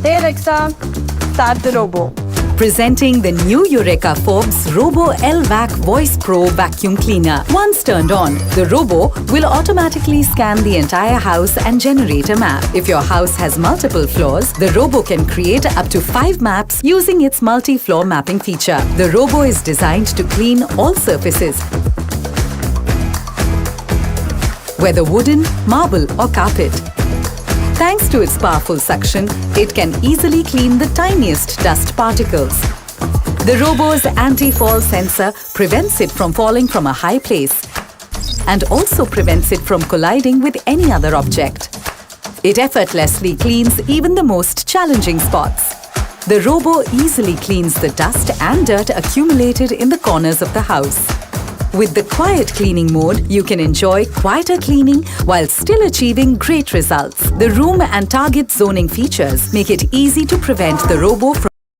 Hey Alexa, start the robo. Presenting the new Eureka Forbes Robo L-Vac Voice Pro Vacuum Cleaner. Once turned on, the Robo will automatically scan the entire house and generate a map. If your house has multiple floors, the Robo can create up to 5 maps using its multi-floor mapping feature. The Robo is designed to clean all surfaces, whether wooden, marble or carpet. Thanks to its powerful suction, it can easily clean the tiniest dust particles. The Robo's anti-fall sensor prevents it from falling from a high place and also prevents it from colliding with any other object. It effortlessly cleans even the most challenging spots. The Robo easily cleans the dust and dirt accumulated in the corners of the house. With the quiet cleaning mode, you can enjoy quieter cleaning while still achieving great results. The room and target zoning features make it easy to prevent the Robo from